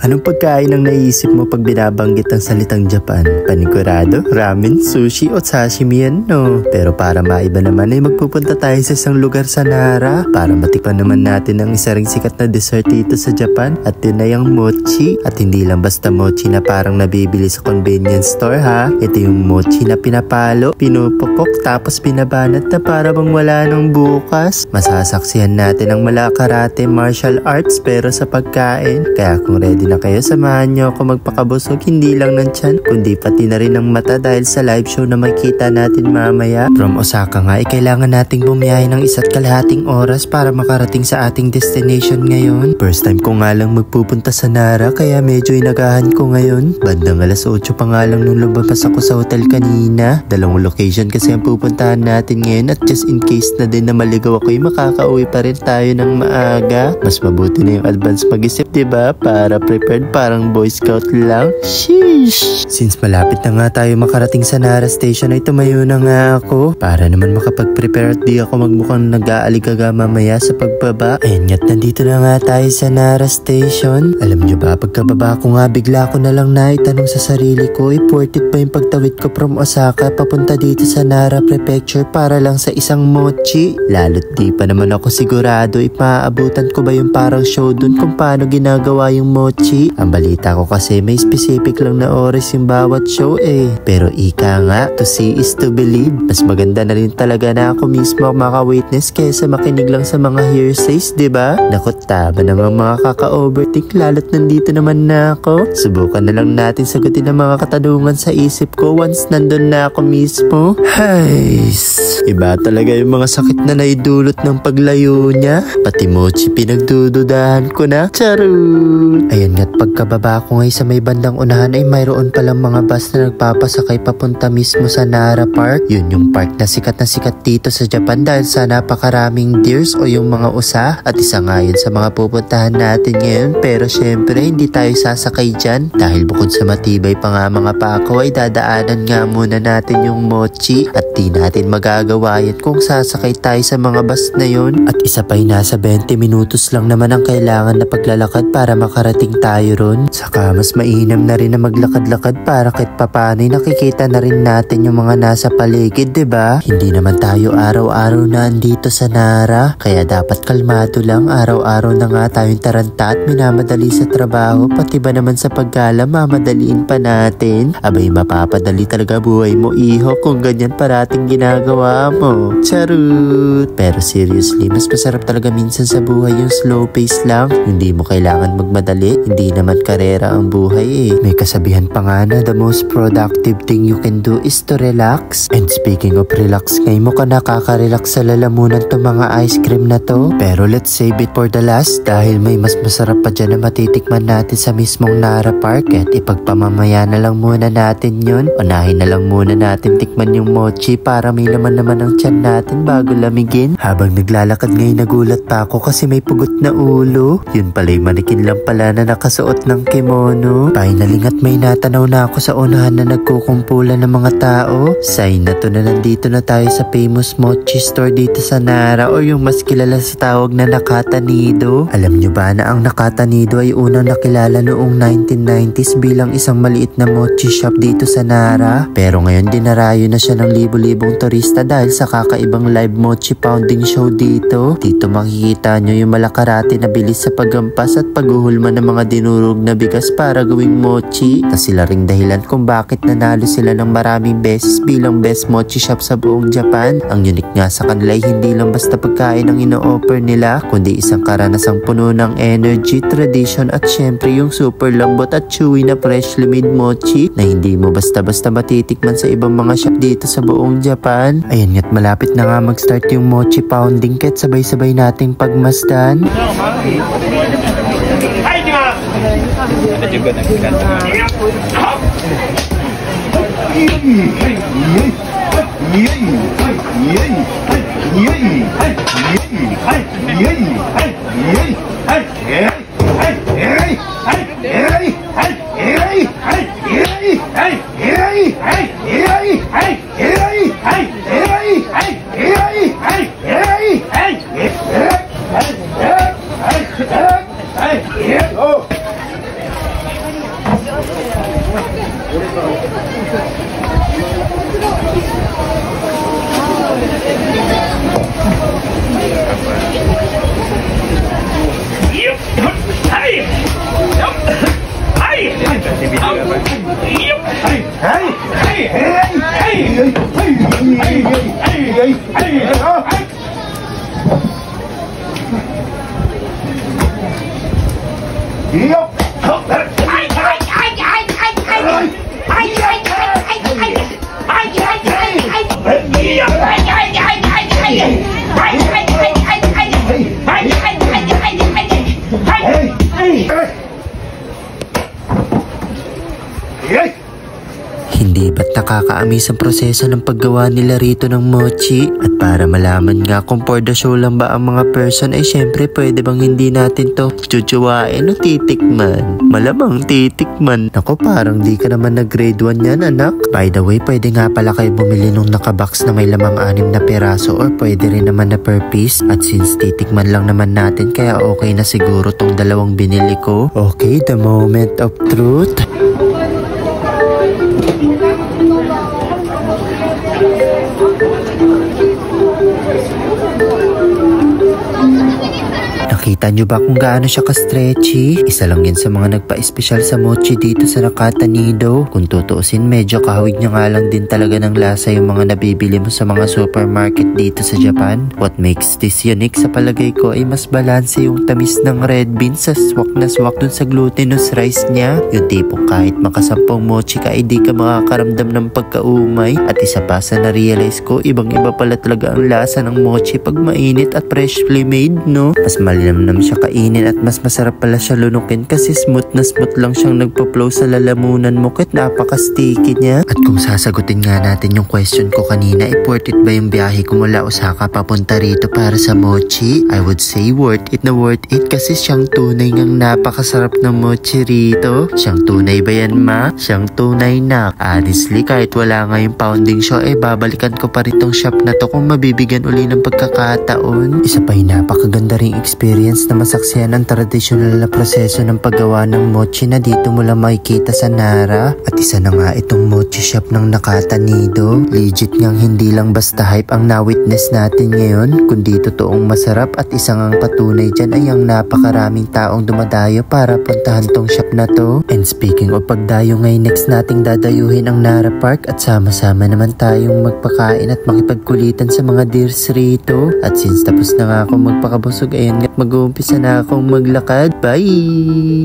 Anong pagkain ang naisip mo pag binabanggit ang salitang Japan? Panigurado, ramen, sushi o sashimi yan, no? Pero para maiba naman ay magpupunta tayo sa isang lugar sa Nara para matikman naman natin ang isa ring sikat na dessert dito sa Japan at yun ay ang mochi. At hindi lang basta mochi na parang nabibili sa convenience store ha. Ito yung mochi na pinapalo, pinupukok tapos pinabanat na para bang wala nang bukas. Masasaksihan natin ang malakarate martial arts pero sa pagkain. Kaya kung ready na kayo, samahan nyo ako magpakabusog hindi lang ng tiyan kundi pati na rin ng mata dahil sa live show na makita natin mamaya. From Osaka nga ay kailangan nating bumiyahe ng 1.5 oras para makarating sa ating destination ngayon. First time ko nga lang magpupunta sa Nara kaya medyo inagahan ko ngayon. Bandang alas 8 pa nga lang nung lumabas ako sa hotel kanina. Dalawang location kasi ang pupuntahan natin ngayon at just in case na din na maligaw ako ay makakauwi pa rin tayo ng maaga. Mas mabuti na yung advance mag-isip, diba? Para prepared parang Boy Scout lang. Sheesh! Since malapit na nga tayo makarating sa Nara Station ay tumayo na nga ako para naman makapag-prepare at di ako magmukhang nag-aaligaga mamaya sa pagbaba. Ayun nga't nandito na nga tayo sa Nara Station. Alam nyo ba, pagkababa ko nga bigla ko na lang naitanong sa sarili ko, worth it ba yung pagtawid ko from Osaka papunta dito sa Nara Prefecture para lang sa isang mochi? Lalo't di pa naman ako sigurado ipaabutan ko ba yung parang show dun kung paano ginagawa yung mochi. Ang balita ko kasi may specific lang na oras yung bawat show eh. Pero ika nga, to see is to believe. Mas maganda na rin talaga na ako mismo maka-witness kaysa makinig lang sa mga hearsays, diba? Nakot, tama naman mga kaka-overthink lalo't nandito naman na ako. Subukan na lang natin sagutin ang mga katanungan sa isip ko once nandun na ako mismo. Hays! Iba talaga yung mga sakit na naidulot ng paglayo niya. Pati mochi pinagdududahan ko na. Charot! Ayun nga't pagkababa ko ngayon sa may bandang unahan ay mayroon palang mga bus na nagpapasakay papunta mismo sa Nara Park. Yun yung park na sikat dito sa Japan dahil sa napakaraming deers o yung mga usa. At isa nga yun sa mga pupuntahan natin ngayon. Pero syempre hindi tayo sasakay dyan dahil bukod sa matibay pa nga mga pako ay dadaanan nga muna natin yung mochi at di natin magagawa yan kung sasakay tayo sa mga bus na yun. At isa pa'y nasa 20 minutos lang naman ang kailangan na paglalakad para makarating tayo ron. Saka mas mainam na rin na maglakad-lakad para kahit papanay nakikita na rin natin yung mga nasa paligid, diba? Hindi naman tayo araw-araw na andito sa Nara kaya dapat kalmado lang. Araw-araw na nga tayong taranta at minamadali sa trabaho pati ba naman sa paggala mamadaliin pa natin. Abay mapapadali talaga buhay mo iho kung ganyan parating ginagawa mo. Charot! Pero seriously, mas masarap talaga minsan sa buhay yung slow pace lang. Hindi mo kailangan magmadali, hindi naman karera ang buhay eh. May kasabihan pa nga na the most productive thing you can do is to relax. And speaking of relax, ngayon mo ka nakaka-relax sa lalamunan to mga ice cream na to. Pero let's save it for the last dahil may mas masarap pa dyan na matitikman natin sa mismong Nara Park at ipagpamamaya na lang muna natin yun. Unahin na lang muna natin tikman yung mochi para may laman naman ang tiyan natin bago lamigin. Habang naglalakad ngayon nagulat pa ako kasi may pugot na ulo. Yun pala'y manikin lang pala na nakasuot ng kimono. Finally nga't may natanaw na ako sa unahan na nagkukumpulan ng mga tao. Sign na to na nandito na tayo sa famous mochi store dito sa Nara o yung mas kilala sa tawag na Nakata Nido. Alam nyo ba na ang Nakata Nido ay unang nakilala noong 1990s bilang isang maliit na mochi shop dito sa Nara. Pero ngayon dinarayo na siya ng libo-libong turista dahil sa kakaibang live mochi pounding show dito. Dito makikita nyo yung malakarate na bilis sa paggampas at paghuhulma ng mga dinurog na bigas para gawing mochi. Na sila ring dahilan kung bakit nanalo sila ng maraming beses bilang best mochi shop sa buong Japan. Ang unique nga sa kanila ay hindi lang basta pagkain ang ino-offer nila kundi isang karanasang puno ng energy, tradition at syempre yung super lambot at chewy na freshly made mochi na hindi mo basta-basta matitikman sa ibang mga shop dito sa buong Japan. Ayan nga't malapit na nga mag-start yung mochi pounding kahit sabay-sabay nating pagmasdan. Hindi ba't nakakaamis ang proseso ng paggawa nila rito ng mochi? At para malaman nga kung for the show lang ba ang mga person, ay syempre pwede bang hindi natin to chuchuwain o titikman? Malamang titikman. Nako, parang di ka naman na grade 1 yan, anak. By the way, pwede nga pala kayo bumili nung nakabox na may lamang 6 na piraso or pwede rin naman na per piece. At since titikman lang naman natin, kaya okay na siguro tong dalawang binili ko. Okay, the moment of truth. Nakita nyo ba kung gaano siya ka-stretchy? Isa lang yan sa mga nagpa-espesyal sa mochi dito sa Nakata Nido. Kung tutuusin, medyo kahawig niya nga lang din talaga ng lasa yung mga nabibili mo sa mga supermarket dito sa Japan. What makes this unique sa palagay ko ay mas balanse yung tamis ng red beans sa swak na swak dun sa glutinous rice niya. Yung tipong kahit makasampung mochi ka ay di ka makakaramdam ng pagkaumay. At isa pa sa na-realize ko, ibang iba pala talaga ang lasa ng mochi pag mainit at freshly made, no? Mas malinamnam siya kainin at mas masarap pala siya lunukin kasi smooth na smooth lang siyang nagpo-flow sa lalamunan mo kahit napaka-sticky niya. At kung sasagutin nga natin yung question ko kanina, worth it ba yung biyahe ko mula Osaka papunta rito para sa mochi? I would say worth it na worth it kasi siyang tunay ngang napakasarap ng mochi rito. Siyang tunay ba yan, ma? Siyang tunay na. Honestly, kahit wala nga yung pounding show, babalikan ko pa rin tong shop na to kung mabibigyan uli ng pagkakataon. Isa pa yung napakaganda ring experience na masaksihan ang tradisyonal na proseso ng paggawa ng mochi na dito mo lang makikita sa Nara. At isa na nga itong mochi shop ng Nakata Nido. Legit ngang hindi lang basta hype ang na-witness natin ngayon, kundi totoong masarap at isang ang patunay dyan ay ang napakaraming taong dumadayo para puntahan tong shop na to. And speaking of pagdayo, ngayon next nating dadayuhin ang Nara Park at sama-sama naman tayong magpakain at makipagkulitan sa mga deers rito. At since tapos na nga ako magpakabusog, ayun nga mag-uumpisa na akong maglakad. Bye!